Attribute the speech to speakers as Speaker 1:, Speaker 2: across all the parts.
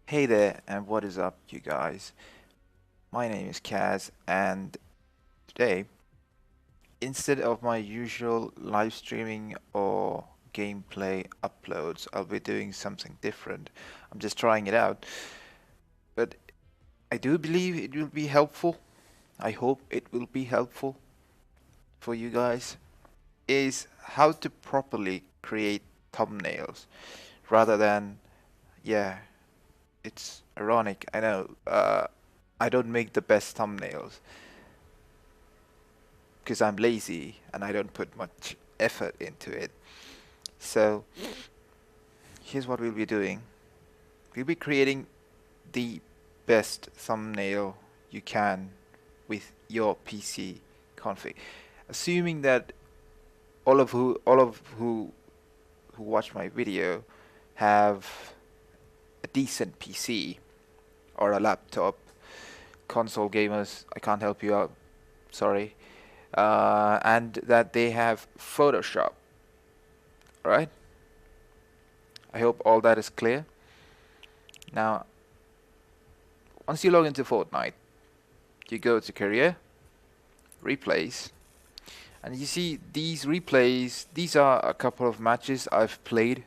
Speaker 1: Hey there, and what is up, you guys? My name is Kaz, and today, instead of my usual live streaming or gameplay uploads, I'll be doing something different. I'm just trying it out, but I do believe it will be helpful. I hope it will be helpful for you guys. Is how to properly create thumbnails rather than, yeah, it's ironic, I know. I don't make the best thumbnails because I'm lazy and I don't put much effort into it. So here's what we'll be doing. We'll be creating the best thumbnail you can with your PC config. Assuming that all of who watch my video have a decent PC or a laptop. Console gamers, I can't help you out. Sorry. And that they have Photoshop. Alright? I hope all that is clear. Now, once you log into Fortnite, you go to career, replays, and you see these replays. These are a couple of matches I've played,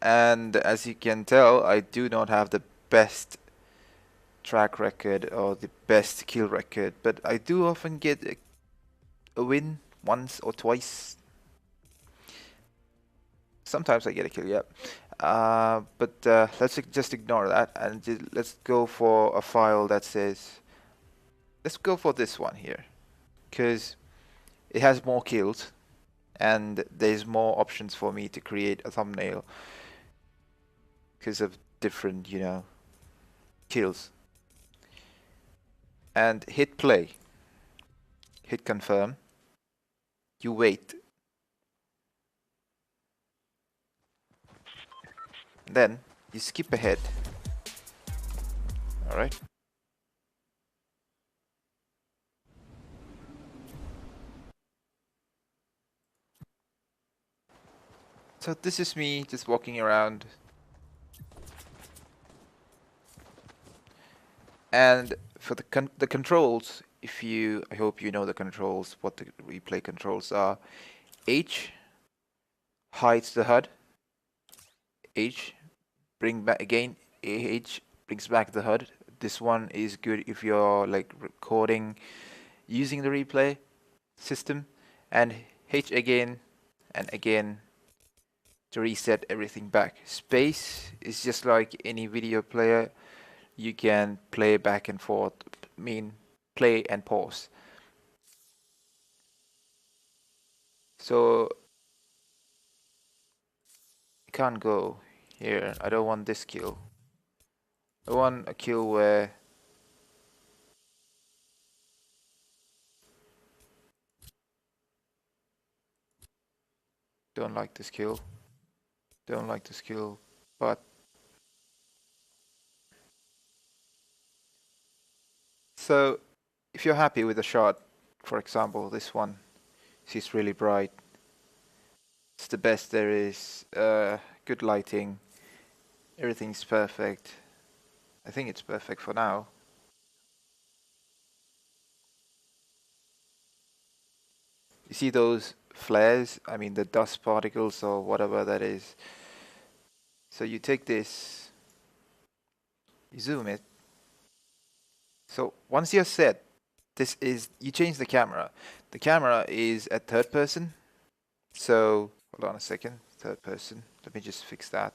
Speaker 1: and as you can tell, I do not have the best track record or the best kill record, but I do often get a win once or twice. Sometimes I get a kill, yep. But let's just ignore that and let's go for a file that says, let's go for this one here, because it has more kills and there's more options for me to create a thumbnail because of different, kills. And hit play, hit confirm, you wait, then you skip ahead. Alright. So this is me just walking around. And for the controls, I hope you know the controls, what the replay controls are. H hides the HUD. H bring back again. H brings back the HUD. This one is good if you're like recording using the replay system, and H again and again to reset everything back. Space is just like any video player. You can play back and forth, play and pause. So I can't go here. I don't want this kill. I want a kill where don't like this kill. Don't like this kill, but so if you're happy with the shot, for example, this one, it's really bright. It's the best there is. Good lighting. Everything's perfect. I think it's perfect for now. You see those flares? I mean the dust particles or whatever that is. So you take this, you zoom it. So once you're set, you change the camera. The camera is at third person. So hold on a second, third person. Let me just fix that.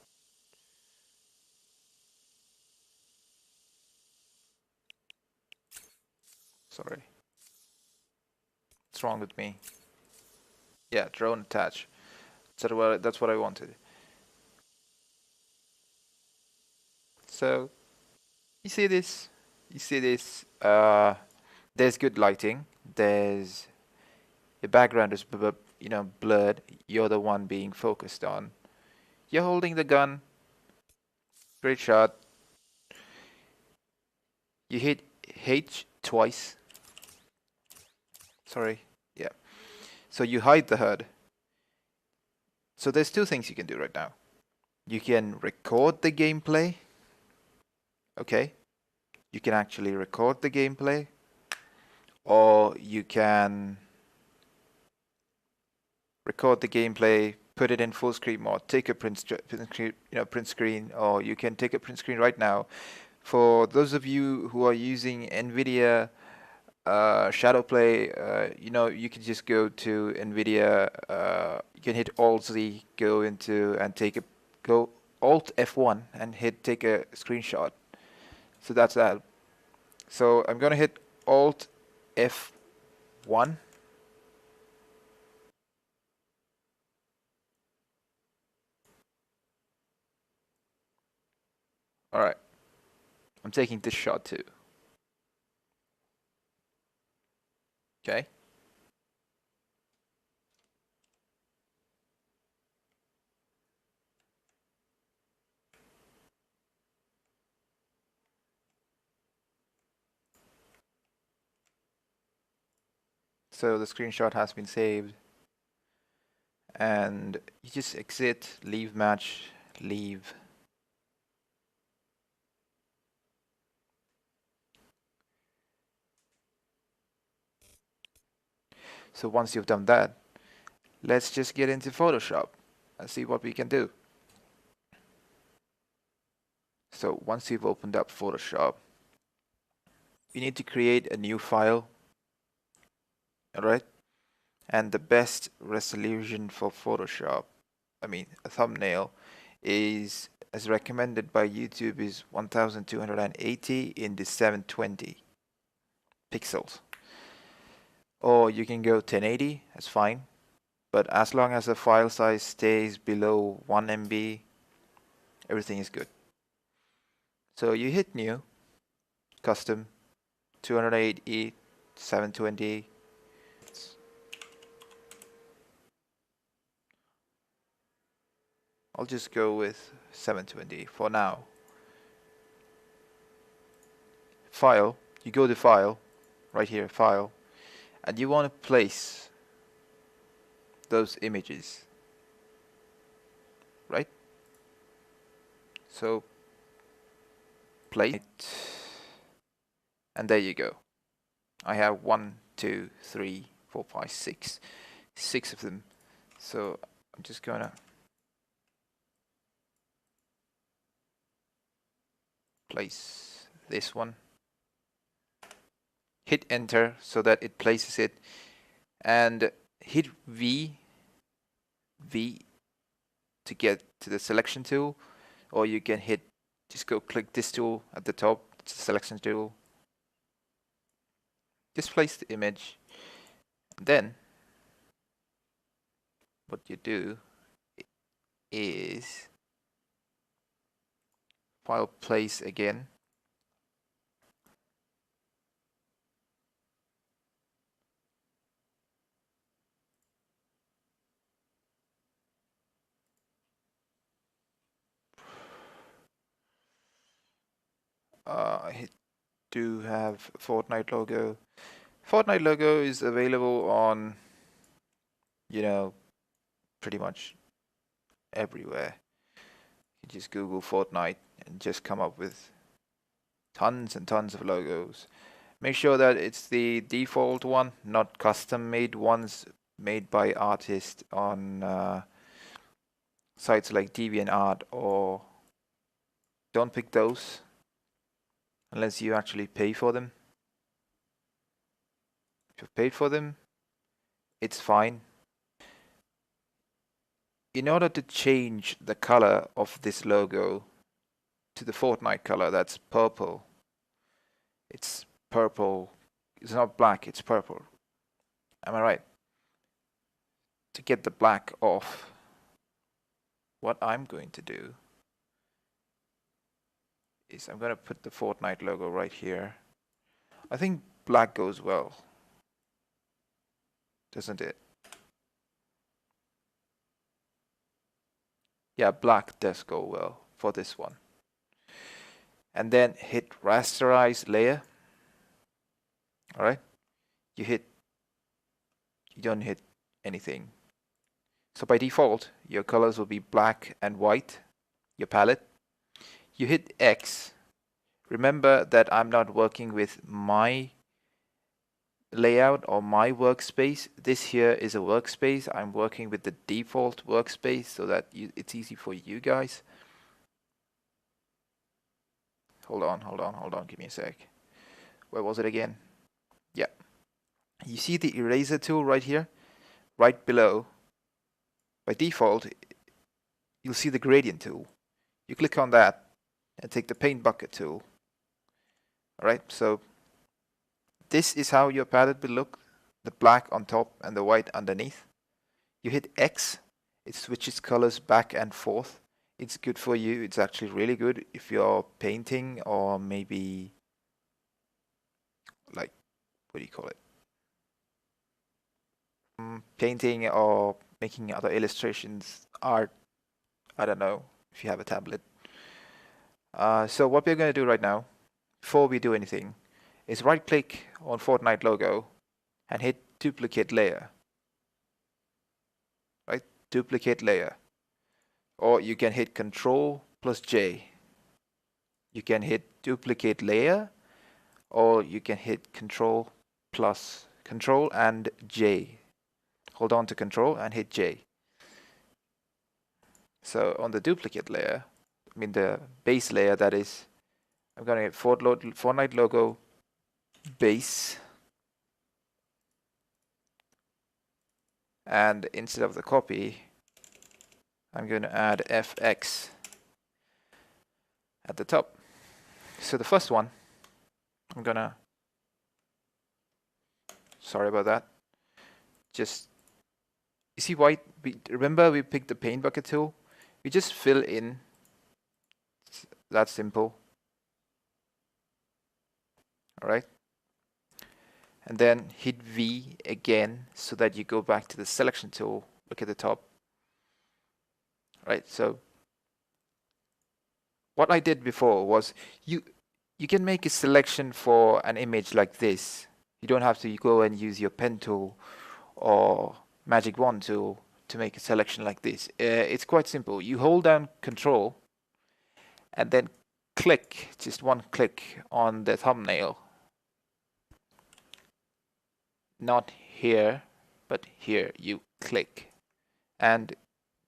Speaker 1: Sorry. What's wrong with me? Yeah, drone attach. That's what I wanted. So you see this? You see this? There's good lighting. There's your background is blurred. You're the one being focused on. You're holding the gun. Great shot. You hit H twice. Sorry. Yeah. So you hide the HUD. So there's two things you can do right now. You can record the gameplay. Okay, you can actually record the gameplay, or you can record the gameplay, put it in full screen mode, take a print screen, or you can take a print screen right now. For those of you who are using NVIDIA Shadowplay, you can just go to NVIDIA. You can hit Alt Z, go into and go Alt F1 and take a screenshot. So that's that. So I'm gonna hit Alt F1. All right, I'm taking this shot too. Okay. So the screenshot has been saved, and you just exit, leave match, leave. So once you've done that, let's just get into Photoshop and see what we can do. So once you've opened up Photoshop, you need to create a new file. All right. And the best resolution for Photoshop, a thumbnail, is as recommended by YouTube is 1280 in the 720 pixels. Or you can go 1080, that's fine. But as long as the file size stays below 1 MB, everything is good. So you hit new, custom, 280, 720. I'll just go with 720 for now. File, you go to file, right here, file, and you want to place those images, right? So place, and there you go. I have 1, 2, 3, 4, 5, 6 of them. So I'm just gonna place this one, hit enter so that it places it, and hit V to get to the selection tool, or you can just go click this tool at the top, it's the selection tool. Just place the image. Then what you do is file place again. I do have Fortnite logo. Fortnite logo is available on, pretty much everywhere. You just Google Fortnite and just come up with tons and tons of logos. Make sure that it's the default one, not custom made ones made by artists on sites like DeviantArt, or don't pick those unless you actually pay for them. If you've paid for them, it's fine. In order to change the color of this logo to the Fortnite color, that's purple. It's purple. It's not black, it's purple. Am I right? To get the black off, what I'm going to do is I'm going to put the Fortnite logo right here. I think black goes well, doesn't it? Yeah, black does go well for this one. And then hit rasterize layer. All right. You don't hit anything. So by default, your colors will be black and white. your palette. You hit X. Remember that I'm not working with my layout or my workspace. This here is a workspace. I'm working with the default workspace so that it's easy for you guys. Hold on. Give me a sec. Where was it again? Yeah. You see the eraser tool right here? Right below. By default, you'll see the gradient tool. You click on that and take the paint bucket tool. Alright, so this is how your palette will look. The black on top and the white underneath. You hit X, it switches colors back and forth. It's good for you. It's actually really good if you're painting or maybe like, what do you call it? Painting or making other illustrations, art, I don't know if you have a tablet. So what we're going to do right now, before we do anything, is right click on Fortnite logo and hit duplicate layer. Right? Duplicate layer. Or you can hit Control plus J. You can hit duplicate layer, or you can hit Control and J. Hold on to Control and hit J. So on the duplicate layer, I mean the base layer, that is, I'm going to hit Fortnite logo base, and instead of the copy, I'm going to add FX at the top. So the first one, I'm gonna, sorry about that, just, you see white, remember we picked the paint bucket tool? We just fill in, that's simple. Alright, and then hit V again so that you go back to the selection tool. Look at the top. Right, so what I did before was you can make a selection for an image like this. You don't have to go and use your pen tool or magic wand tool to make a selection like this. It's quite simple. You hold down Control and then click, just one click on the thumbnail. Not here, but here. You click. And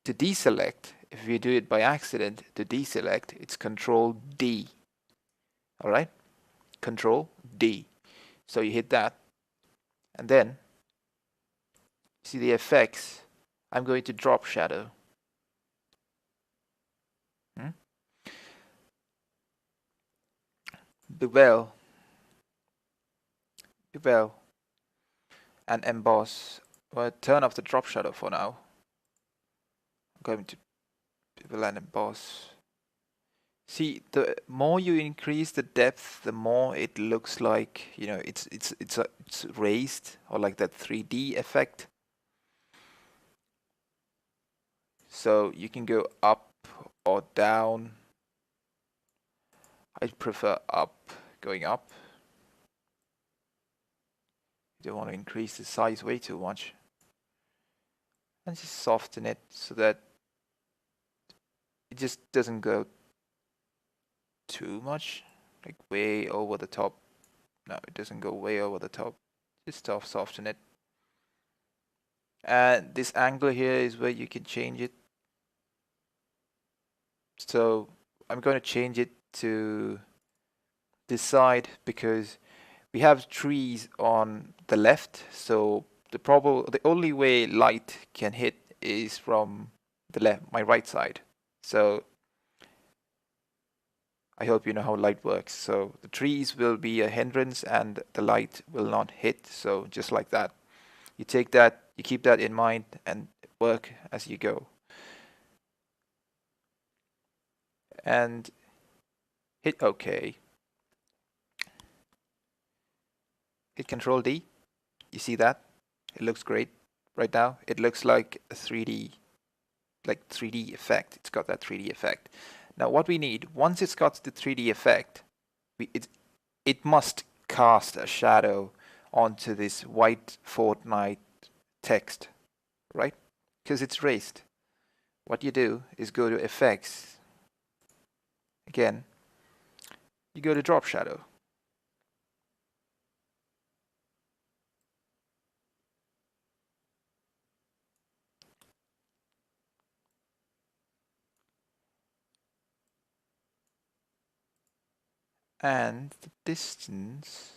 Speaker 1: to deselect, if you do it by accident, to deselect, it's Control D. Alright? Control D. So you hit that. And then, see the effects. I'm going to drop shadow. Bevel. And emboss. Well, turn off the drop shadow for now. I'm going to bevel and emboss. See, the more you increase the depth, the more it looks like, you know, it's raised, or like that 3D effect. So you can go up or down. I prefer up, going up. You don't want to increase the size way too much. And just soften it so that it just doesn't go too much, like way over the top. No, it doesn't go way over the top. Just soften it. And this angle here is where you can change it. So I'm going to change it to this side because we have trees on the left. So the only way light can hit is from the left, my right side. So I hope you know how light works. So the trees will be a hindrance and the light will not hit. So just like that. You take that, you keep that in mind and work as you go. And hit OK. Hit Control D. You see that? It looks great right now. It looks like a 3D effect. It's got that 3D effect. Now what we need, once it's got the 3D effect, it must cast a shadow onto this white Fortnite text, right? Because it's raised. What you do is go to Effects, Again, you go to drop shadow. And the distance,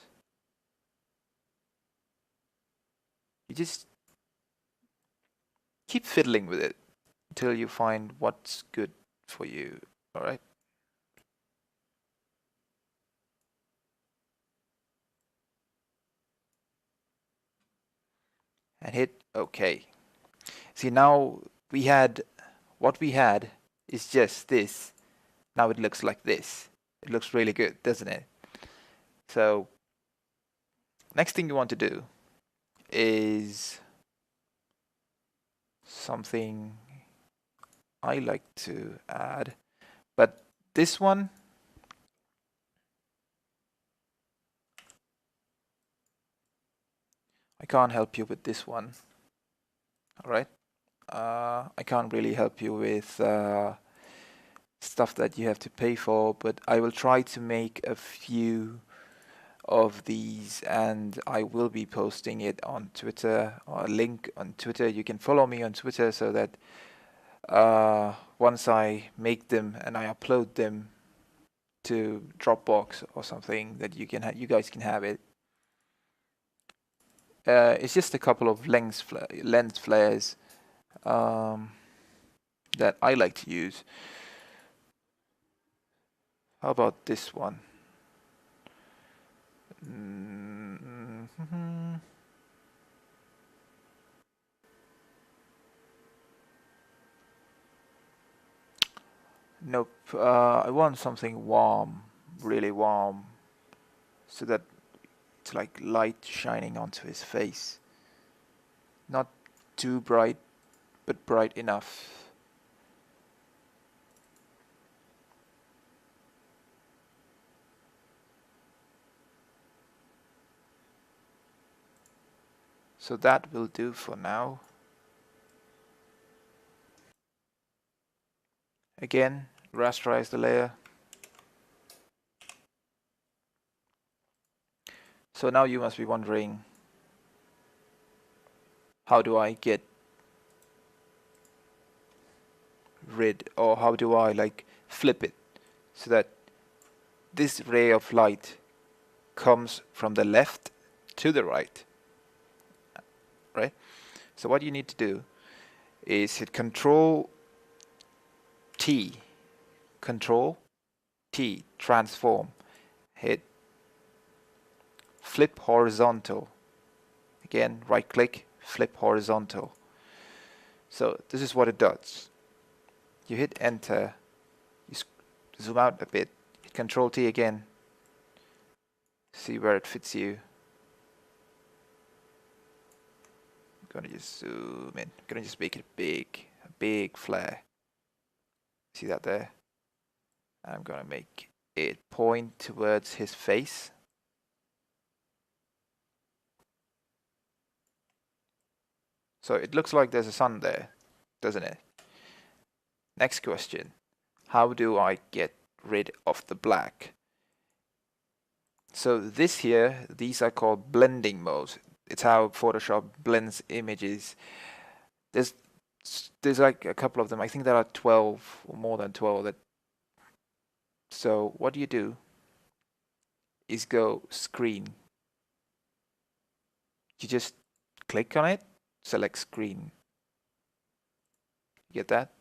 Speaker 1: you just keep fiddling with it until you find what's good for you. All right. And hit OK. See, now we had what we had is just this. Now it looks like this. It looks really good, doesn't it? So next thing you want to do is something I like to add, but this one, I can't help you with this one. All right. I can't really help you with stuff that you have to pay for, but I will try to make a few of these and I will be posting it on Twitter, or a link on Twitter. You can follow me on Twitter so that once I make them and I upload them to Dropbox or something, that you guys can have it. It's just a couple of lens flares that I like to use. How about this one? Nope. I want something warm, really warm, so that it's like light shining onto his face. Not too bright, but bright enough. So that will do for now. Again, rasterize the layer. So now you must be wondering, how do I get rid, or how do I like flip it so that this ray of light comes from the left to the right, right? So what you need to do is hit Control T, Control T, transform, hit flip horizontal. Again, right click, flip horizontal. So this is what it does. You hit enter, you zoom out a bit, hit Control T again, see where it fits you. I'm gonna just zoom in, I'm gonna just make it a big flare. See that there? I'm gonna make it point towards his face. So it looks like there's a sun there, doesn't it? Next question. How do I get rid of the black? So this here, these are called blending modes. It's how Photoshop blends images. There's like a couple of them. I think there are 12 or more than 12. So what you do is go screen. You just click on it, select screen. You get that?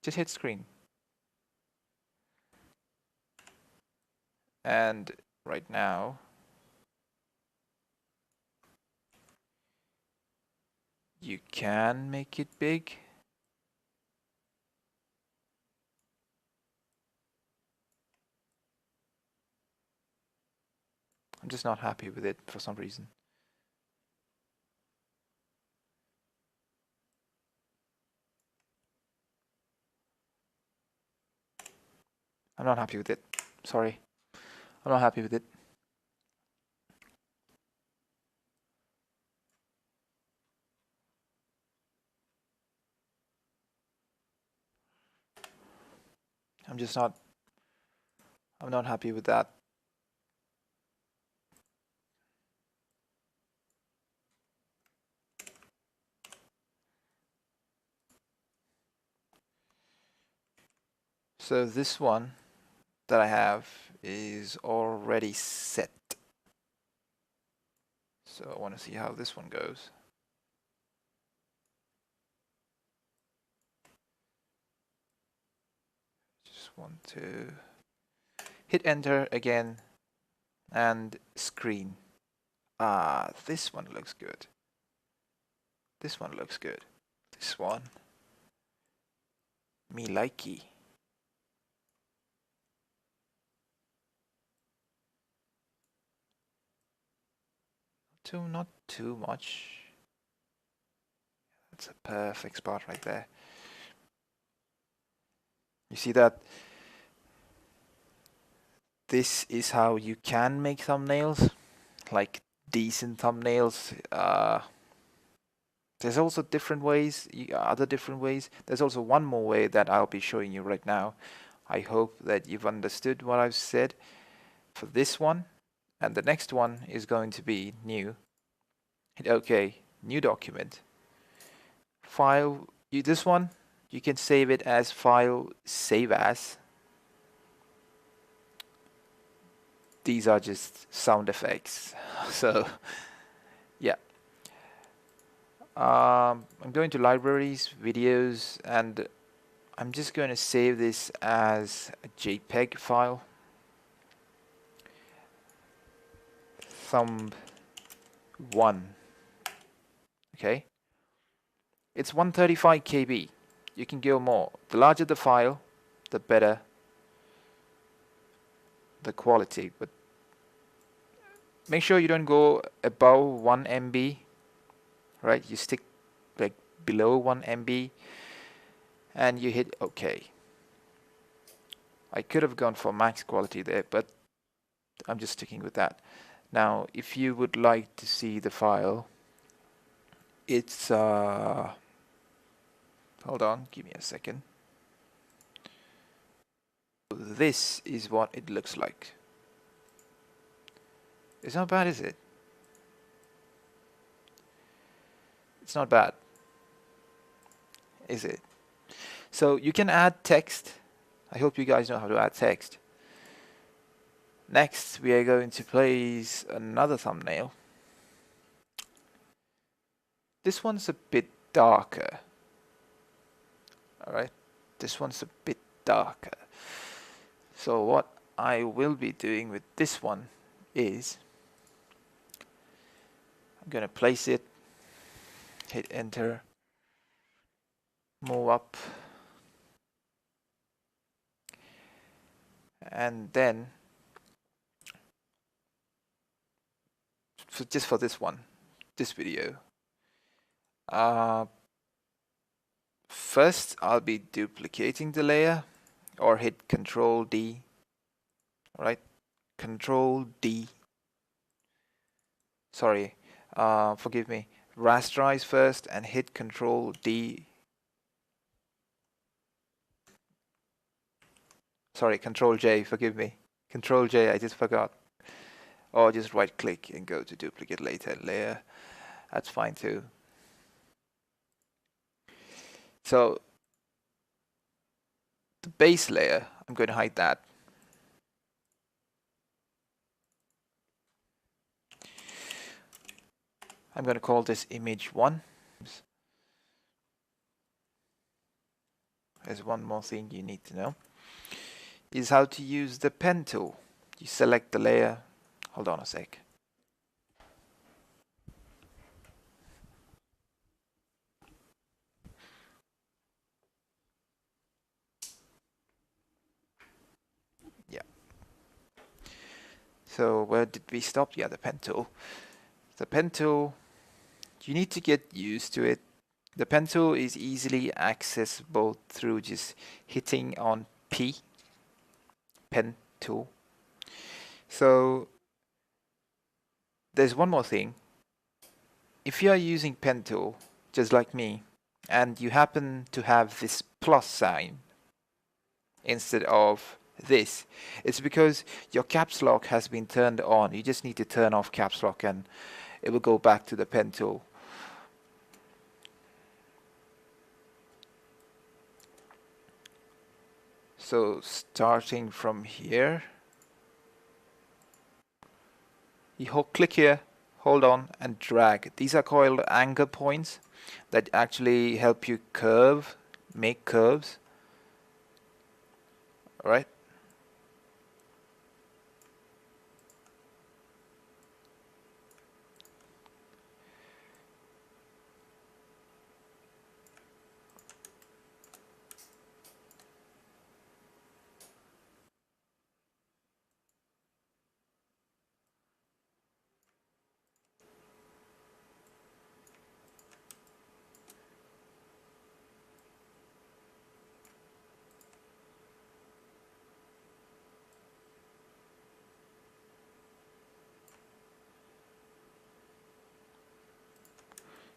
Speaker 1: Just hit screen. And right now, you can make it big. I'm just not happy with it for some reason. I'm not happy with it. Sorry. I'm not happy with it. I'm not happy with that. So this one that I have is already set. So I want to see how this one goes. Just want to hit enter again and screen. Ah, this one looks good. This one looks good. This one. Me likey. Not too much. That's a perfect spot right there. You see that? This is how you can make thumbnails, like decent thumbnails. There's also different ways, other different ways. There's also one more way that I'll be showing you right now. I hope that you've understood what I've said for this one. And the next one is going to be new. Hit OK, new document. File, this one, you can save it as file save as. These are just sound effects. So, yeah. I'm going to libraries, videos, and I'm just going to save this as a JPEG file. Thumb 1. Okay. It's 135 KB. You can go more. The larger the file, the better the quality. But make sure you don't go above 1 MB. Right? You stick like below 1 MB and you hit OK. I could have gone for max quality there, but I'm just sticking with that. Now, if you would like to see the file, it's hold on, give me a second. This is what it looks like. It's not bad, is it? It's not bad, is it? So you can add text. I hope you guys know how to add text. Next, we are going to place another thumbnail. This one's a bit darker. Alright, this one's a bit darker. So what I will be doing with this one is I'm going to place it, hit enter, move up, and then just for this one, this video, first I'll be duplicating the layer, or hit Control D, right? Control D. Sorry, forgive me. Rasterize first and hit Control D. Sorry, Control J, forgive me. Control J, I just forgot. Or just right click and go to duplicate layer. That's fine too. So the base layer, I'm going to hide that. I'm going to call this image 1. There's one more thing you need to know. Is how to use the pen tool. You select the layer. Hold on a sec. Yeah. So where did we stop? Yeah, the pen tool. The pen tool, you need to get used to it. The pen tool is easily accessible through just hitting on P, pen tool. So there's one more thing. If you are using pen tool, just like me, and you happen to have this plus sign, instead of this. It's because your caps lock has been turned on. You just need to turn off caps lock and it will go back to the pen tool. So starting from here, you click here, hold on and drag. These are called anchor points that actually help you make curves. All right.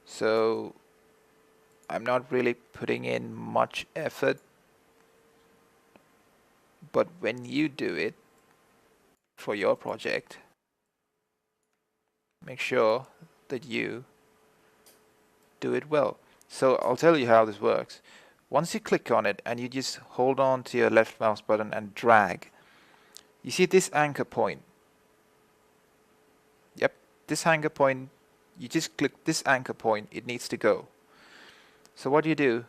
Speaker 1: So I'm not really putting in much effort, but when you do it for your project, make sure that you do it well. So I'll tell you how this works. Once you click on it and you just hold on to your left mouse button and drag, you see this anchor point. Yep, this anchor point, you just click this anchor point, it needs to go. So what you do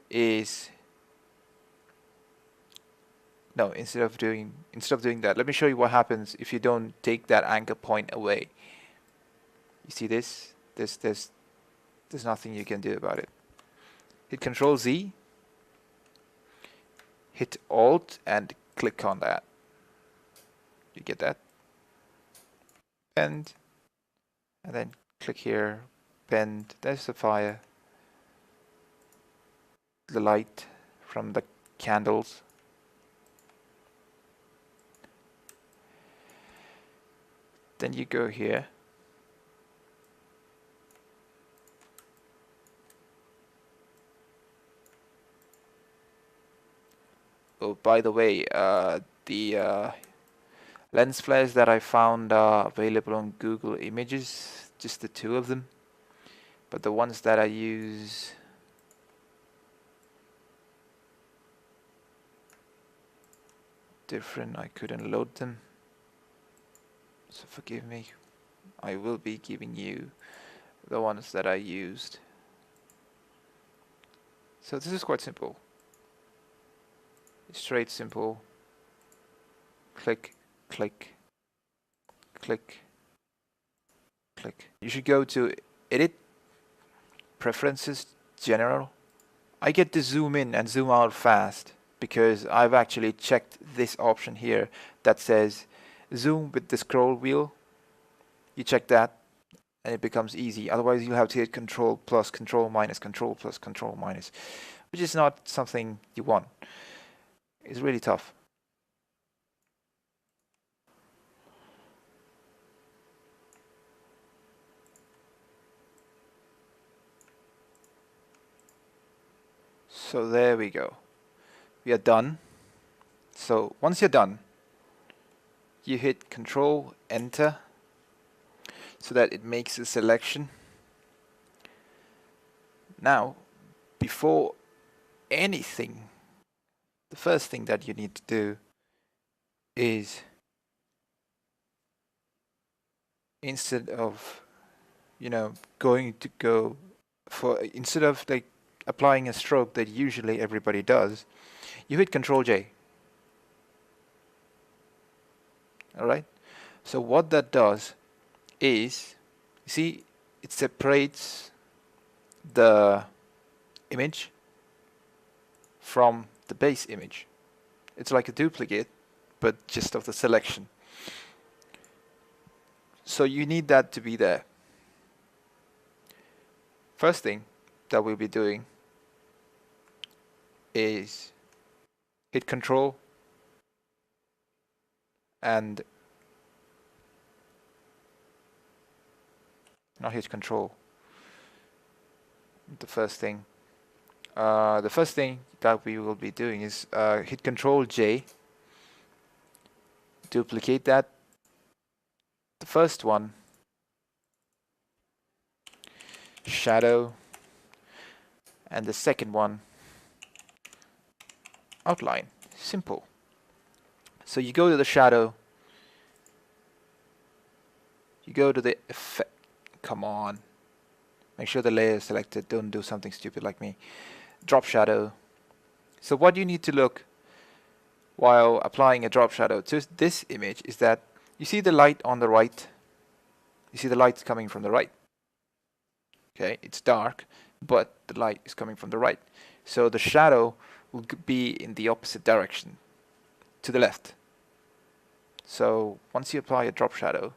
Speaker 1: is, no, instead of doing that, let me show you what happens if you don't take that anchor point away. You see this? There's nothing you can do about it. Hit Control Z, hit Alt and click on that. You get that? Bend, and then click here, bend, there's the fire, the light from the candles. Then you go here. Oh, by the way, the lens flares that I found are available on Google Images, just the two of them. But the ones that I use, different, I couldn't load them. So forgive me. I will be giving you the ones that I used. So this is quite simple. Straight, simple. Click, click, click, click. You should go to Edit, Preferences, General. I get to zoom in and zoom out fast because I've actually checked this option here that says zoom with the scroll wheel. You check that and it becomes easy. Otherwise you'll have to hit Control plus, Control minus, Control plus, Control minus, which is not something you want. It's really tough. So there we go. We are done. So once you're done, you hit Control Enter so that it makes a selection. Now, before anything, the first thing that you need to do is, instead of instead of like applying a stroke that usually everybody does, you hit Control J. Alright, so what that does is, you see, it separates the image from the base image. It's like a duplicate, but just of the selection. So you need that to be there. First thing that we'll be doing is hit Control and not hit Control. The first thing, The first thing that we will be doing is hit Control J, duplicate that, the first one, shadow, and the second one, outline. Simple. So you go to the shadow, you go to the effect, come on, make sure the layer is selected, don't do something stupid like me. Drop shadow. So what you need to look while applying a drop shadow to this image is that you see the light on the right, you see the light coming from the right. Okay, it's dark, but the light is coming from the right. So the shadow will be in the opposite direction, to the left. So once you apply a drop shadow,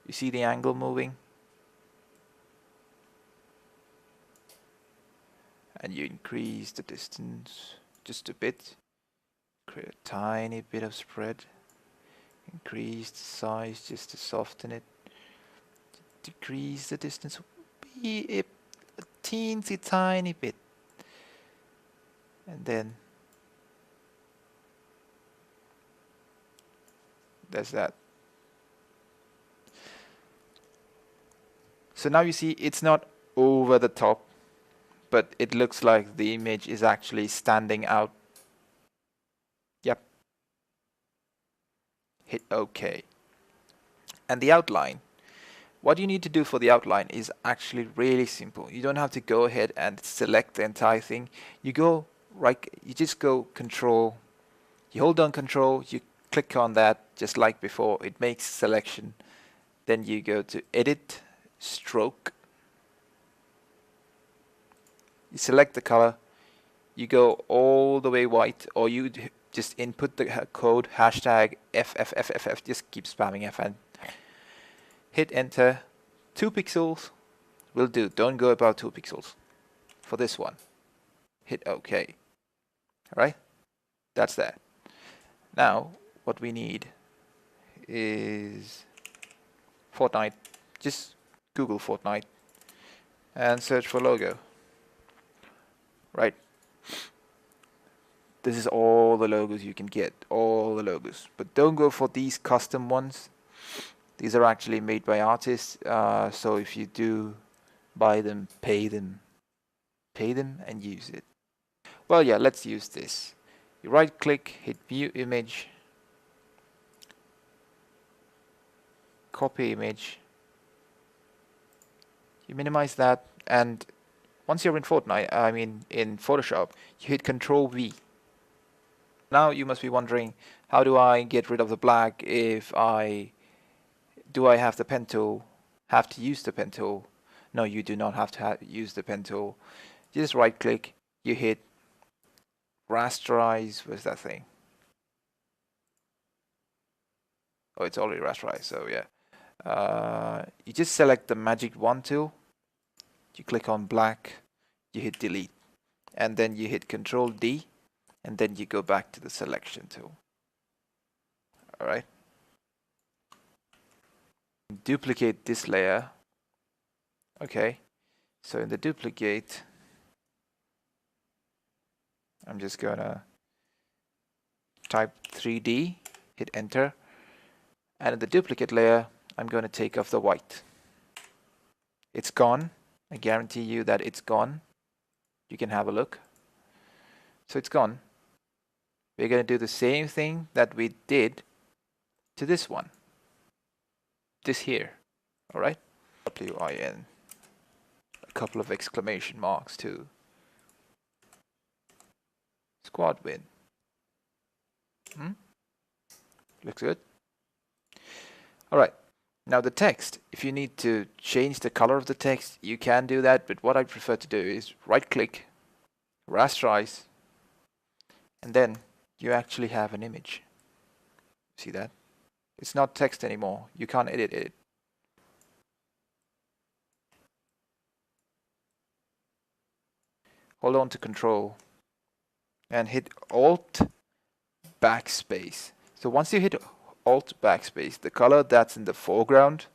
Speaker 1: you see the angle moving, and you increase the distance just a bit, create a tiny bit of spread, increase the size just to soften it, decrease the distance a teensy tiny bit, and then there's that. So now you see it's not over the top, but it looks like the image is actually standing out. Yep. Hit OK. And the outline. What you need to do for the outline is actually really simple. You don't have to go ahead and select the entire thing. You go right, you just go Control, you hold down Control, you click on that just like before, it makes selection. Then you go to Edit, Stroke. You select the color, you go all the way white, or you just input the code hashtag FFFFF, just keep spamming FN. Hit enter. 2 pixels will do. Don't go above 2 pixels for this one. Hit OK. Alright? That's that. Now, what we need is Fortnite. Just Google Fortnite and search for logo. Right? This is all the logos you can get. All the logos. But don't go for these custom ones. These are actually made by artists, so if you do buy them, pay them and use it. Well, yeah, let's use this. You right click, hit view image, copy image, you minimize that, and once you're in Fortnite, I mean in Photoshop, you hit Control V. Now you must be wondering, how do I get rid of the black if do I have the pen tool? Have to use the pen tool? No, you do not have to use the pen tool. You just right click, you hit rasterize, where's that thing? Oh, it's already rasterized, so yeah. You just select the magic wand tool, you click on black, you hit delete, and then you hit Control D, and then you go back to the selection tool. Alright. Duplicate this layer. Okay, so in the duplicate, I'm just gonna type 3D, hit enter, and in the duplicate layer, I'm gonna take off the white. It's gone. I guarantee you that it's gone. You can have a look. So it's gone. We're gonna do the same thing that we did to this one. This here, all right? WIN, a couple of exclamation marks too. Squad win. Looks good. All right. Now the text, if you need to change the color of the text, you can do that, but what I prefer to do is right click, rasterize, and then you actually have an image. See that? It's not text anymore. You can't edit it. Hold on to Control and hit Alt backspace. So once you hit Alt backspace, the color that's in the foreground,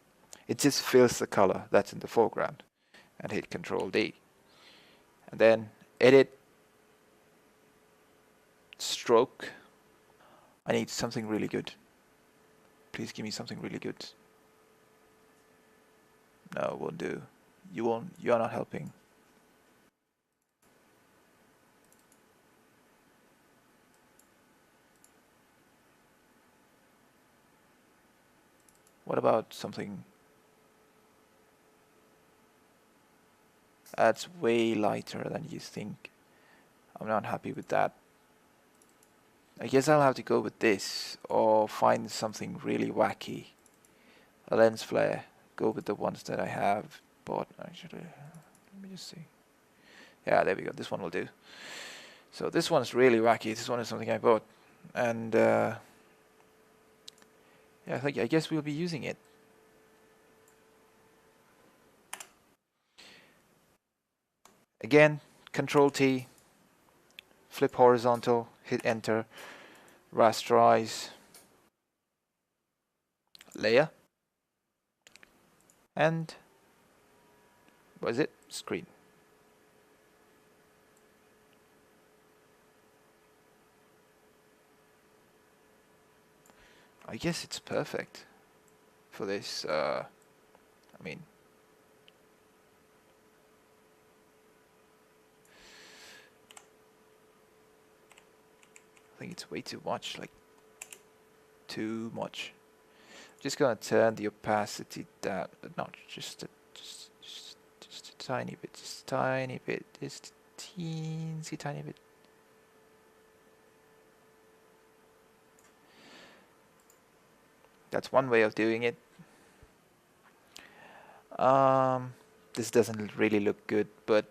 Speaker 1: it just fills the color that's in the foreground. and hit Control D. And then edit, stroke. I need something really good. Please give me something really good. No, won't do. You are not helping. What about something that's way lighter than you think? I'm not happy with that. I guess I'll have to go with this or find something really wacky. A lens flare. Go with the ones that I have bought. Actually, let me just see. Yeah, there we go. This one will do. So this one's really wacky. This one is something I bought, and yeah, I guess we'll be using it. Again, Control T, flip horizontal, hit Enter, rasterize, layer, and what is it? Screen. I guess it's perfect for this. I mean, I think it's way too much, like too much. I'm just gonna turn the opacity down, not just a tiny bit, just tiny bit, just teensy tiny bit. That's one way of doing it. This doesn't really look good, but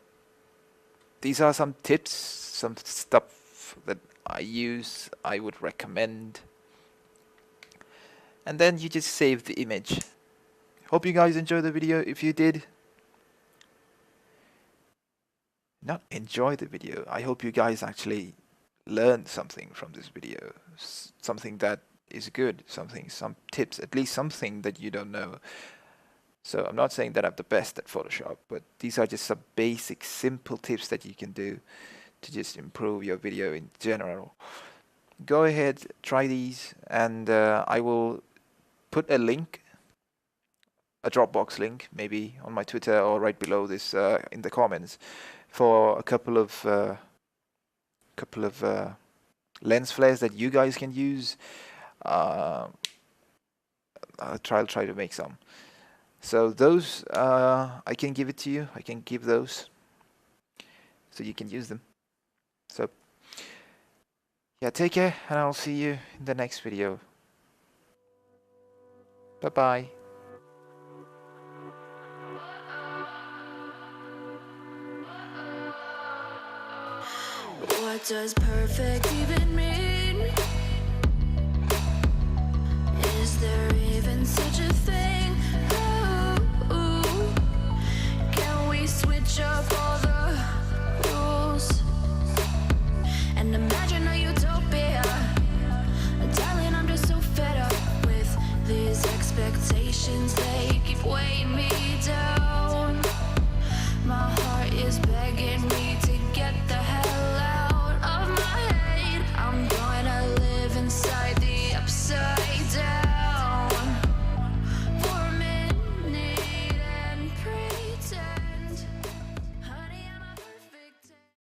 Speaker 1: these are some tips, some stuff that I use, I would recommend. And then you just save the image. Hope you guys enjoyed the video. If you did, not enjoy the video, I hope you guys actually learned something from this video. Something that is good, some tips, at least something that you don't know. So I'm not saying that I'm the best at Photoshop, but these are just some basic, simple tips that you can do to just improve your video in general. Go ahead, try these, and I will put a link, a Dropbox link, maybe on my Twitter or right below this in the comments, for a couple of lens flares that you guys can use. I'll try to make some. So those, I can give it to you. I can give those, so you can use them. So yeah, take care, and I'll see you in the next video. Bye bye.
Speaker 2: What does perfect even mean? Is there even such a thing? Ooh, can we switch up all the rules and imagine a utopia? Darling, I'm just so fed up with these expectations. They keep weighing me down. My heart is begging me